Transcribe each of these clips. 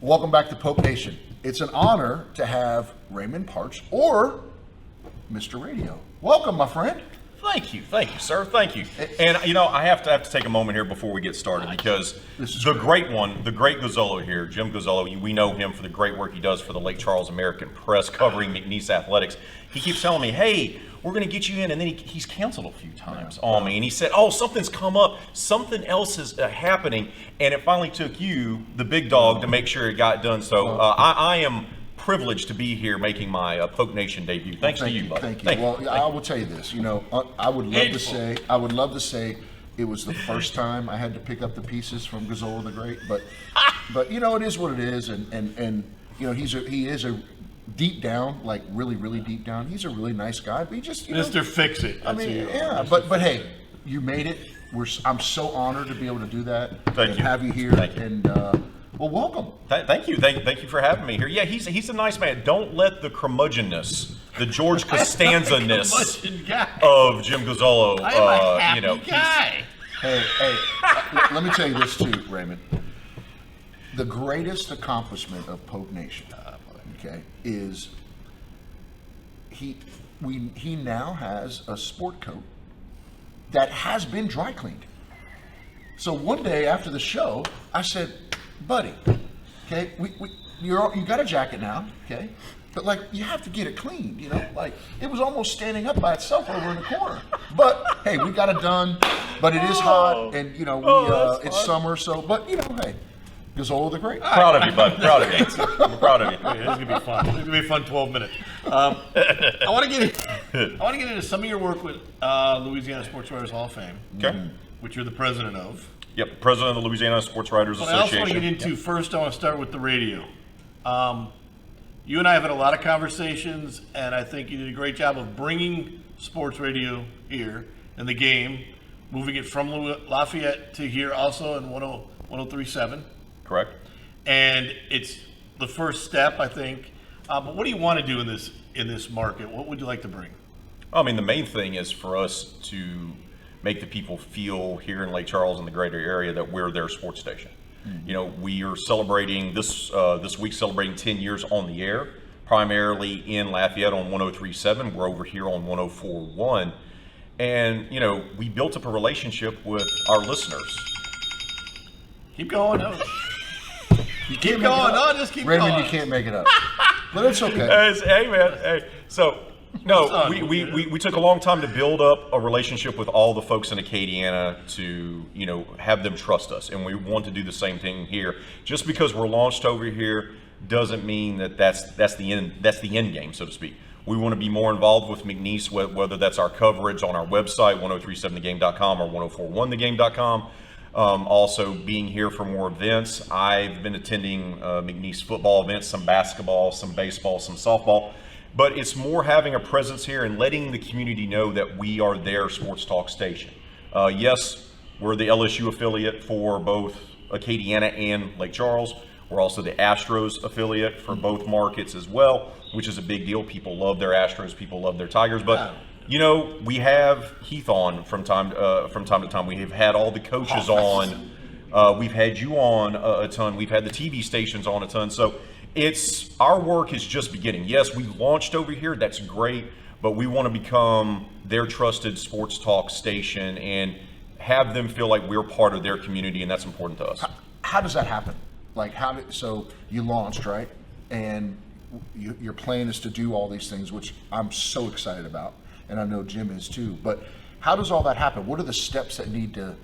Welcome back to Pope Nation. It's an honor to have Raymond Partsch or Mr. Radio. Welcome, my friend. Thank you, sir. Thank you. And I have to take a moment here before we get started because the great Gozzolo here, Jim Gozzolo, we know him for the great work he does for the Lake Charles American Press covering McNeese athletics. He keeps telling me, hey, we're going to get you in, and then he's canceled a few times on me, and he said, oh, something's come up, something else is happening, and it finally took you, the big dog, to make sure it got done. So I am privileged to be here making my Poke Nation debut. Thanks to you, buddy. Thank you. Well, I will tell you this. I would love to say it was the first time I had to pick up the pieces from Gozzolo the Great, but it is what it is, and he is a deep down, like really, really deep down. He's a really nice guy, but he just Mr. Fix It. I mean, yeah, but hey, you made it. I'm so honored to be able to do that and have you here. Thank you. And well, welcome. Thank you for having me here. Yeah, he's a nice man. Don't let the curmudgeonness, the George Costanza-ness of Jim Gozzolo. I am a happy guy. Hey, let me tell you this too, Raymond. The greatest accomplishment of Pope Nation, is he now has a sport coat that has been dry cleaned. So one day after the show, I said, buddy, okay, you got a jacket now, okay, but like you have to get it cleaned, like it was almost standing up by itself over in the corner. But hey, we got it done. But it is hot, and it's summer, so hey, Gozzolo the Great. Proud of you, bud. Proud of you. I'm proud of you. This is gonna be fun. This is gonna be a fun 12 minutes. I want to get into some of your work with Louisiana Sports Writers Hall of Fame, which you're the president of. Yep, president of the Louisiana Sports Writers Association. I also want to get into first. I want to start with the radio. You and I have had a lot of conversations, and I think you did a great job of bringing sports radio here in the game, moving it from Lafayette to here, also in 103.7. Correct. And it's the first step, I think. But what do you want to do in this market? What would you like to bring? I mean, the main thing is for us to make the people feel here in Lake Charles and the greater area that we're their sports station. Mm-hmm. We are celebrating this week, celebrating 10 years on the air, primarily in Lafayette on 103.7. We're over here on 104.1. And, we built up a relationship with our listeners. Keep going. You keep going. No, just keep Raymond, going. You can't make it up. But it's okay. Hey, man. Hey. So, no, we took a long time to build up a relationship with all the folks in Acadiana to, have them trust us. And we want to do the same thing here. Just because we're launched over here doesn't mean that's the end game, so to speak. We want to be more involved with McNeese, whether that's our coverage on our website, 1037thegame.com or 1041thegame.com. Also being here for more events. I've been attending McNeese football events, some basketball, some baseball, some softball. But it's more having a presence here and letting the community know that we are their sports talk station. Yes, we're the LSU affiliate for both Acadiana and Lake Charles. We're also the Astros affiliate for both markets as well, which is a big deal. People love their Astros, people love their Tigers. But we have Heath on from time to time. We have had all the coaches on. We've had you on a ton. We've had the TV stations on a ton. So our work is just beginning. Yes, we launched over here. That's great. But we want to become their trusted sports talk station and have them feel like we're part of their community, and that's important to us. How does that happen? So you launched, right? And your plan is to do all these things, which I'm so excited about. And I know Jim is too. But how does all that happen? What are the steps that need to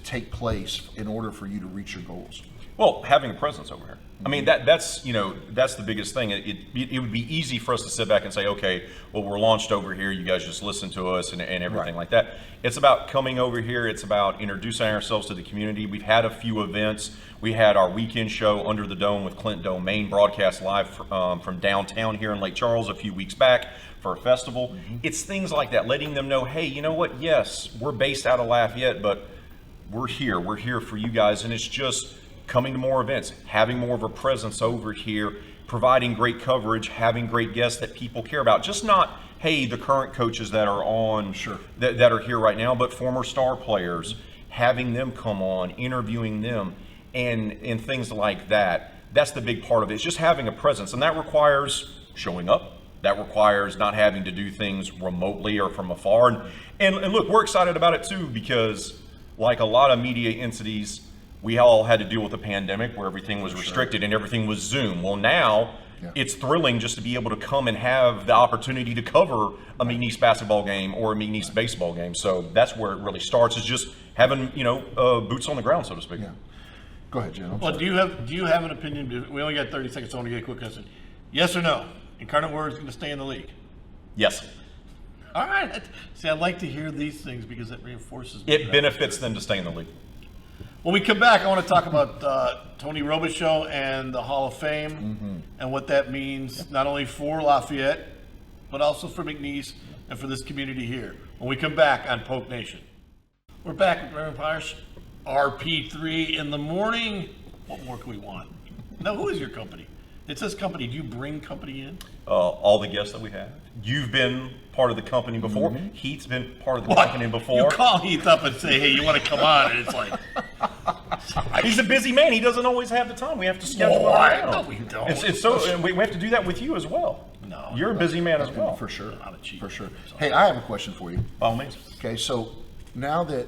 take place in order for you to reach your goals? Well, having a presence over here. I mean, that's the biggest thing. It would be easy for us to sit back and say, okay, well, we're launched over here. You guys just listen to us and everything like that. It's about coming over here. It's about introducing ourselves to the community. We've had a few events. We had our weekend show Under the Dome with Clint Domain broadcast live from downtown here in Lake Charles a few weeks back for a festival. Mm-hmm. It's things like that, letting them know, hey, you know what? Yes, we're based out of Lafayette, but we're here. We're here for you guys. And it's just coming to more events, having more of a presence over here, providing great coverage, having great guests that people care about. Just not, hey, the current coaches that are on, that are here right now, but former star players, having them come on, interviewing them, and things like that. that's the big part of it. It's just having a presence, and that requires showing up. That requires not having to do things remotely or from afar. And look, we're excited about it too, because like a lot of media entities, we all had to deal with the pandemic where everything was restricted and everything was Zoom. Well, now it's thrilling just to be able to come and have the opportunity to cover a McNeese basketball game or a McNeese baseball game. So that's where it really starts, is just having, boots on the ground, so to speak. Yeah. Go ahead, Jim. Well, do you have an opinion? We only got 30 seconds, so I want to get a quick question. Yes or no? Incarnate Word is going to stay in the league? Yes. All right. See, I like to hear these things because it reinforces me. It benefits them to stay in the league. When we come back, I want to talk about Tony Robichaux and the Hall of Fame and what that means not only for Lafayette, but also for McNeese and for this community here. When we come back on Polk Nation. We're back with Raymond Partsch, RP3 in the morning. What more can we want? Now, who is your company? It says company. Do you bring company in? All the guests that we have. You've been part of the company before. Heath's been part of the company before. You call Heath up and say, hey, you want to come on? And it's like... He's a busy man. He doesn't always have the time. We have to schedule it around. No, we don't. It's so, and we have to do that with you as well. No. You're a busy man as well. For sure. Not a cheat. For sure. Hey, I have a question for you. By all means. Okay, so now that,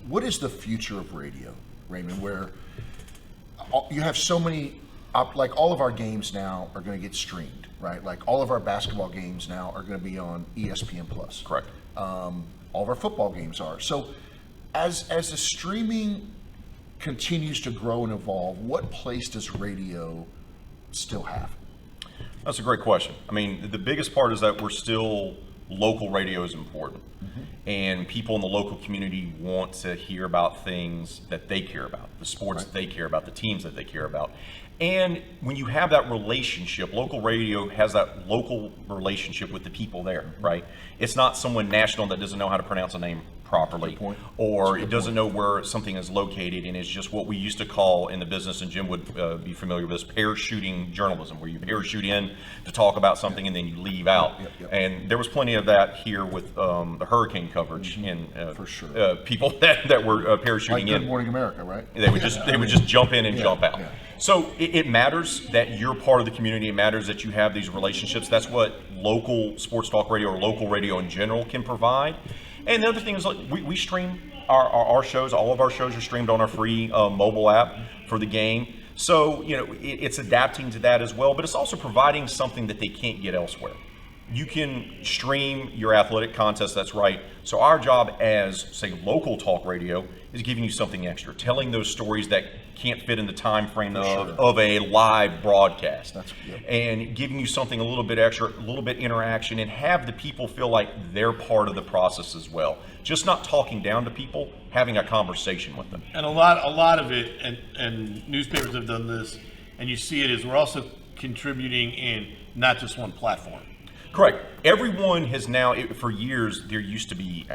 what is the future of radio, Raymond, where you have so many, like all of our games now are going to get streamed, right? Like all of our basketball games now are going to be on ESPN Plus. Correct. All of our football games are. So as the streaming continues to grow and evolve, what place does radio still have? That's a great question. I mean, the biggest part is that we're still, local radio is important. And people in the local community want to hear about things that they care about, the sports that they care about, the teams that they care about. And when you have that relationship, local radio has that local relationship with the people there, right? It's not someone national that doesn't know how to pronounce a name properly, or it doesn't know where something is located, and it's just what we used to call in the business, and Jim would be familiar with this, parachuting journalism, where you parachute in to talk about something and then you leave out. And there was plenty of that here with the hurricane coverage, and For sure. people that were parachuting Like in. Good Morning America, right? They would just jump in and jump out. Yeah. So it matters that you're part of the community. It matters that you have these relationships. That's what local sports talk radio or local radio in general can provide. And the other thing is, like, we stream our shows. All of our shows are streamed on our free mobile app for the game. So it's adapting to that as well. But it's also providing something that they can't get elsewhere. You can stream your athletic contest, that's right. So our job as, say, local talk radio is giving you something extra, telling those stories that can't fit in the time frame of a live broadcast, and giving you something a little bit extra, a little bit interaction, and have the people feel like they're part of the process as well. Just not talking down to people, having a conversation with them. And a lot of it, and newspapers have done this, and you see it, is we're also contributing in not just one platform. Correct. Everyone has now, for years, there used to be,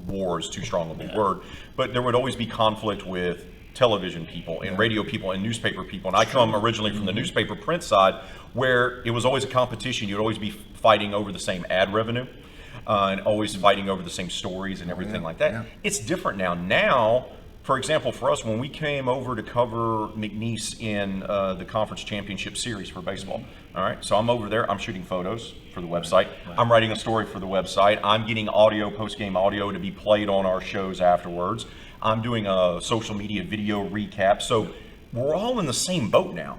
war is too strong of a word, but there would always be conflict with television people and radio people and newspaper people. And I come originally from the newspaper print side, where it was always a competition. You'd always be fighting over the same ad revenue and always fighting over the same stories and everything like that. Yeah. It's different now. Now, for example, for us, when we came over to cover McNeese in the conference championship series for baseball, all right, so I'm over there, I'm shooting photos for the website, I'm writing a story for the website, I'm getting audio, post-game audio to be played on our shows afterwards, I'm doing a social media video recap, so we're all in the same boat now.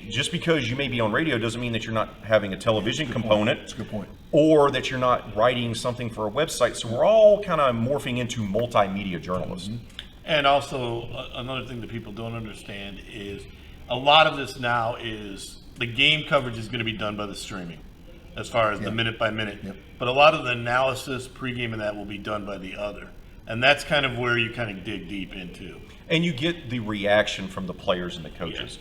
Just because you may be on radio doesn't mean that you're not having a television component. That's a good point. Or that you're not writing something for a website, so we're all kind of morphing into multimedia journalists. And also, another thing that people don't understand is a lot of this now is the game coverage is going to be done by the streaming as far as the minute by minute. But a lot of the analysis, pregame, and that will be done by the other. And that's kind of where you kind of dig deep into. And you get the reaction from the players and the coaches,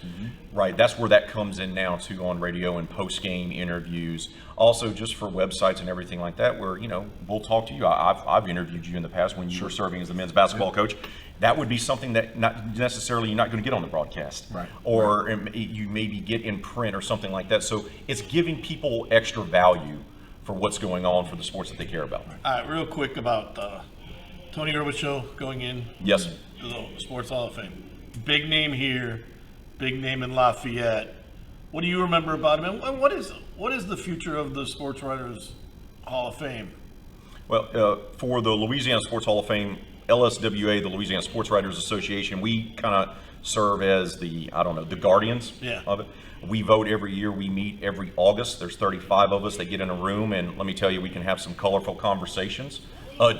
right? That's where that comes in now too, on radio and post-game interviews. Also, just for websites and everything like that, where we'll talk to you. I've interviewed you in the past when you were serving as the men's basketball coach. That would be something that not necessarily you're not going to get on the broadcast, right? Or you maybe get in print or something like that. So it's giving people extra value for what's going on for the sports that they care about. All right, real quick about Tony Robichaux going in. Yes. To the Sports Hall of Fame. Big name here. big name in Lafayette. What do you remember about him? And what is the future of the Sports Writers Hall of Fame? Well, for the Louisiana Sports Hall of Fame, LSWA, the Louisiana Sports Writers Association, we kind of serve as the guardians of it. We vote every year. We meet every August. There's 35 of us that get in a room, and let me tell you, we can have some colorful conversations,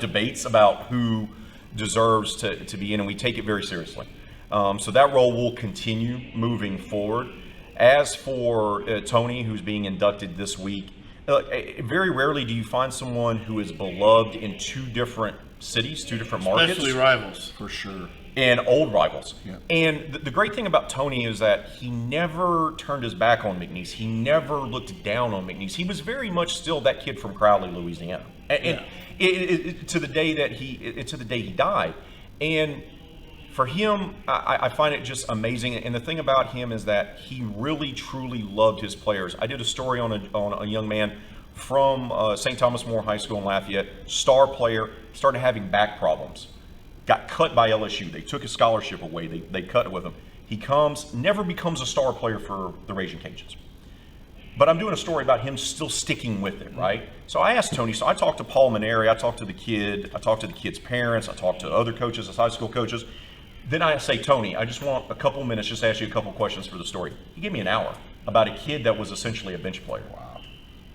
debates about who deserves to be in, and we take it very seriously. So that role will continue moving forward. As for Tony, who's being inducted this week, very rarely do you find someone who is beloved in two different cities, two different markets. Especially rivals. For sure. And old rivals. Yeah. And the great thing about Tony is that he never turned his back on McNeese. He never looked down on McNeese. He was very much still that kid from Crowley, Louisiana. And to the day that he died. And for him, I find it just amazing. And the thing about him is that he really, truly loved his players. I did a story on a young man from St. Thomas More High School in Lafayette, star player, started having back problems. Got cut by LSU. They took his scholarship away. They cut it with him. He never becomes a star player for the Raging Cajuns. But I'm doing a story about him still sticking with it, right? So I asked Tony, so I talked to Paul Maneri, I talked to the kid, I talked to the kid's parents, I talked to other coaches, high school coaches. Then I say, Tony, I just want a couple minutes just to ask you a couple questions for the story. He gave me an hour about a kid that was essentially a bench player. Wow.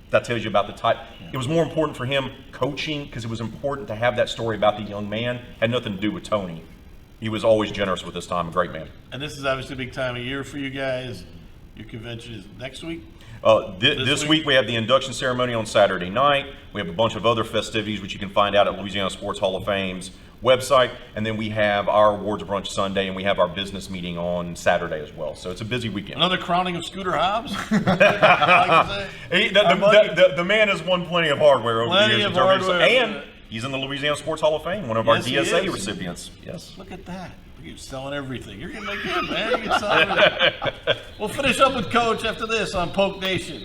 That tells you about the type. It was more important for him coaching because it was important to have that story about the young man. Had nothing to do with Tony. He was always generous with his time, a great man. And this is obviously a big time of year for you guys. Your convention is next week? This week we have the induction ceremony on Saturday night. We have a bunch of other festivities which you can find out at Louisiana Sports Hall of Fame's website, and then we have our awards brunch Sunday, and we have our business meeting on Saturday as well. So it's a busy weekend. Another crowning of Scooter Hobbs? The man has won plenty of hardware over the years. And he's in the Louisiana Sports Hall of Fame, one of our DSA recipients. Yes. Look at that. You're selling everything. You're going to make good, man. You can sell everything. We'll finish up with Coach after this on Polk Nation.